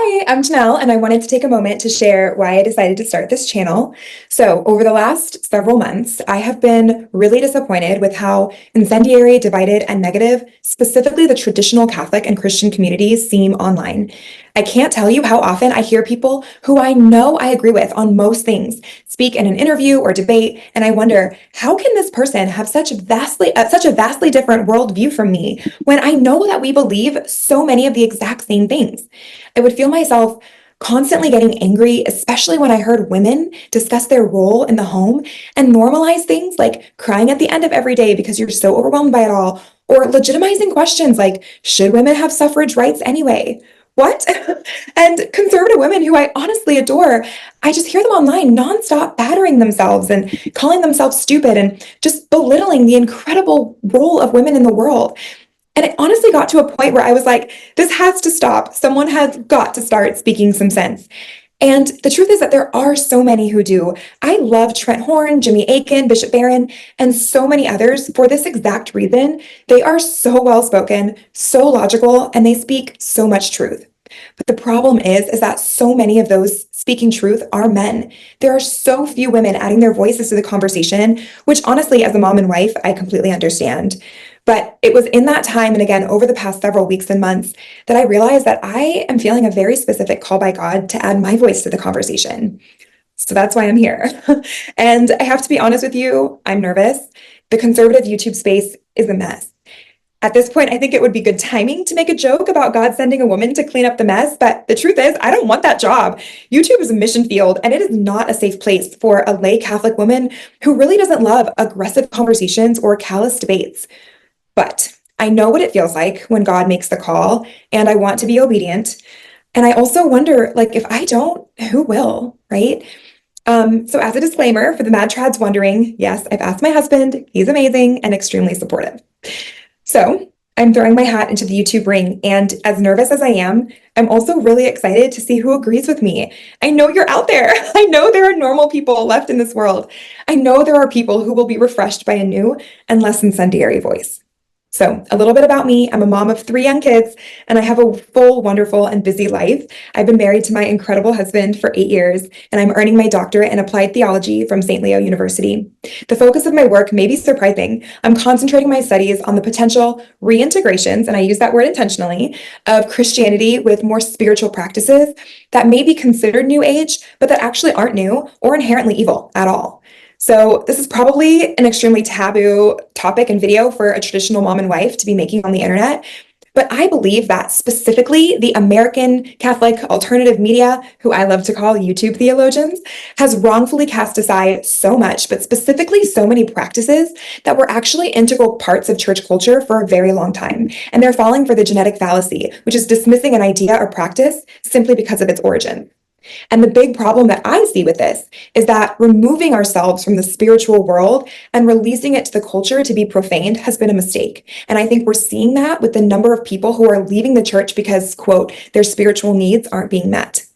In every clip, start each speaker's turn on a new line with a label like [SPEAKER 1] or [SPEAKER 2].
[SPEAKER 1] Hi, I'm Janelle, and I wanted to take a moment to share why I decided to start this channel. So, over the last several months, I have been really disappointed with how incendiary, divided, and negative, specifically the traditional Catholic and Christian communities, seem online. I can't tell you how often I hear people who I know I agree with on most things speak in an interview or debate, and I wonder, how can this person have such a vastly different worldview from me when I know that we believe so many of the exact same things? I would feel myself constantly getting angry, especially when I heard women discuss their role in the home and normalize things like crying at the end of every day because you're so overwhelmed by it all, or legitimizing questions like, should women have suffrage rights anyway? What? And conservative women who I honestly adore, I just hear them online nonstop battering themselves and calling themselves stupid and just belittling the incredible role of women in the world. And it honestly got to a point where I was like, this has to stop. Someone has got to start speaking some sense. And the truth is that there are so many who do. I love Trent Horn, Jimmy Akin, Bishop Barron, and so many others for this exact reason. They are so well spoken, so logical, and they speak so much truth. But the problem is that so many of those speaking truth are men. There are so few women adding their voices to the conversation, which honestly, as a mom and wife, I completely understand. But it was in that time, and again, over the past several weeks and months, that I realized that I am feeling a very specific call by God to add my voice to the conversation. So that's why I'm here. And I have to be honest with you, I'm nervous. The conservative YouTube space is a mess. At this point, I think it would be good timing to make a joke about God sending a woman to clean up the mess, but the truth is, I don't want that job. YouTube is a mission field, and it is not a safe place for a lay Catholic woman who really doesn't love aggressive conversations or callous debates. But I know what it feels like when God makes the call, and I want to be obedient. And I also wonder, like, if I don't, who will, right? So as a disclaimer for the mad trads wondering, yes, I've asked my husband. He's amazing and extremely supportive. So I'm throwing my hat into the YouTube ring, and as nervous as I am, I'm also really excited to see who agrees with me. I know you're out there. I know there are normal people left in this world. I know there are people who will be refreshed by a new and less incendiary voice. So a little bit about me. I'm a mom of 3 young kids, and I have a full, wonderful, and busy life. I've been married to my incredible husband for 8 years, and I'm earning my doctorate in applied theology from St. Leo University. The focus of my work may be surprising. I'm concentrating my studies on the potential reintegrations, and I use that word intentionally, of Christianity with more spiritual practices that may be considered New Age, but that actually aren't new or inherently evil at all. So this is probably an extremely taboo topic and video for a traditional mom and wife to be making on the internet. But I believe that specifically the American Catholic alternative media, who I love to call YouTube theologians, has wrongfully cast aside so much, but specifically so many practices that were actually integral parts of church culture for a very long time. And they're falling for the genetic fallacy, which is dismissing an idea or practice simply because of its origin. And the big problem that I see with this is that removing ourselves from the spiritual world and releasing it to the culture to be profaned has been a mistake. And I think we're seeing that with the number of people who are leaving the church because, quote, their spiritual needs aren't being met.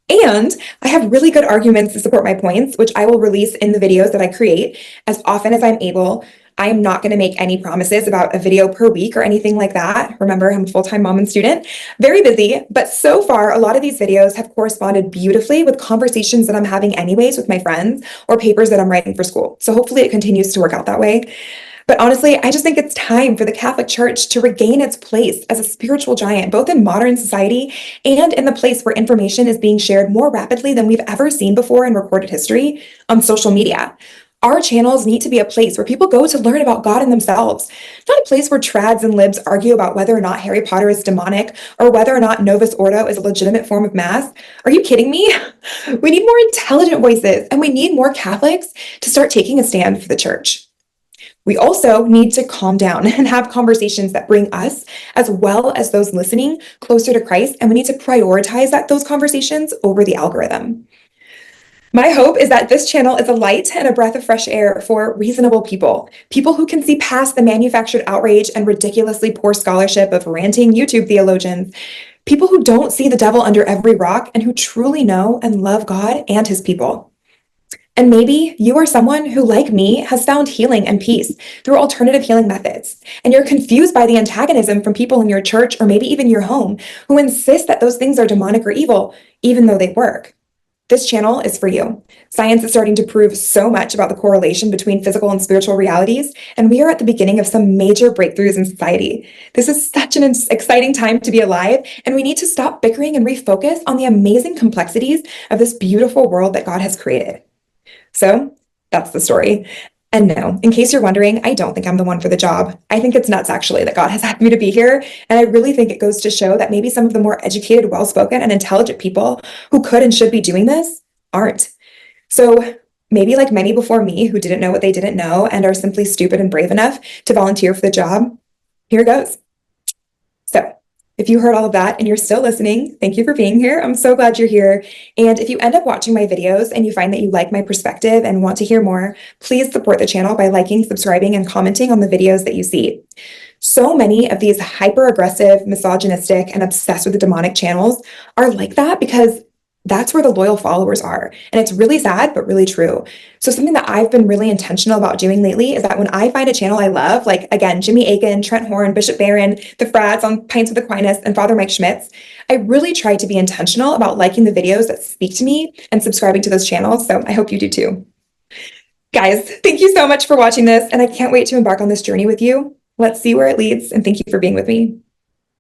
[SPEAKER 1] And I have really good arguments to support my points, which I will release in the videos that I create as often as I'm able. I am not going to make any promises about a video per week or anything like that. Remember, I'm a full-time mom and student, very busy, but so far, a lot of these videos have corresponded beautifully with conversations that I'm having anyways with my friends or papers that I'm writing for school. So hopefully it continues to work out that way. But honestly, I just think it's time for the Catholic Church to regain its place as a spiritual giant, both in modern society and in the place where information is being shared more rapidly than we've ever seen before in recorded history on social media. Our channels need to be a place where people go to learn about God and themselves, not a place where trads and libs argue about whether or not Harry Potter is demonic or whether or not Novus Ordo is a legitimate form of Mass. Are you kidding me? We need more intelligent voices, and we need more Catholics to start taking a stand for the church. We also need to calm down and have conversations that bring us, as well as those listening, closer to Christ, and we need to prioritize those conversations over the algorithm. My hope is that this channel is a light and a breath of fresh air for reasonable people who can see past the manufactured outrage and ridiculously poor scholarship of ranting YouTube theologians, people who don't see the devil under every rock and who truly know and love God and his people. And maybe you are someone who, like me, has found healing and peace through alternative healing methods. And you're confused by the antagonism from people in your church or maybe even your home who insist that those things are demonic or evil, even though they work. This channel is for you. Science is starting to prove so much about the correlation between physical and spiritual realities, and we are at the beginning of some major breakthroughs in society. This is such an exciting time to be alive, and we need to stop bickering and refocus on the amazing complexities of this beautiful world that God has created. So that's the story. And no, in case you're wondering, I don't think I'm the one for the job. I think it's nuts, actually, that God has asked me to be here. And I really think it goes to show that maybe some of the more educated, well-spoken, and intelligent people who could and should be doing this aren't. So maybe like many before me who didn't know what they didn't know and are simply stupid and brave enough to volunteer for the job, here goes. So if you heard all of that and you're still listening, thank you for being here. I'm so glad you're here. And if you end up watching my videos and you find that you like my perspective and want to hear more, please support the channel by liking, subscribing, and commenting on the videos that you see. So many of these hyper-aggressive, misogynistic, and obsessed with the demonic channels are like that because that's where the loyal followers are. And it's really sad, but really true. So something that I've been really intentional about doing lately is that when I find a channel I love, like again, Jimmy Akin, Trent Horn, Bishop Barron, the Frads on Pints with Aquinas, and Father Mike Schmitz, I really try to be intentional about liking the videos that speak to me and subscribing to those channels. So I hope you do too. Guys, thank you so much for watching this, and I can't wait to embark on this journey with you. Let's see where it leads, and thank you for being with me.